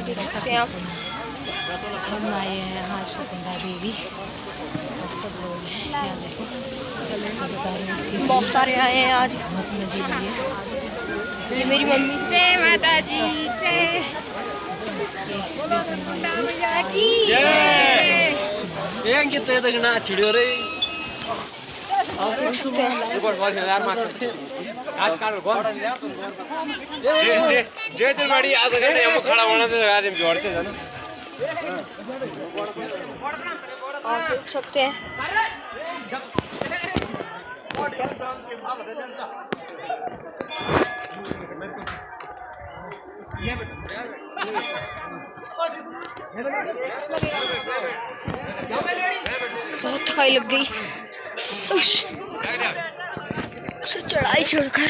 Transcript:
देख सकते हैं आप, हम आए हैं आज गंगा देवी और सब लोग हैं यहाँ देखो, बहुत सारे आए हैं आज घूमने के लिए। ये मेरी मम्मी, जय माता जी, जय छिड़ो रे देख सकते हैं। जे बड़ी आधा घंटे हम खड़ा होना तो आदमी जोड़ते हैं ना। आप देख सकते हैं बहुत थकाई लग गई चढ़ाई चढ़कर।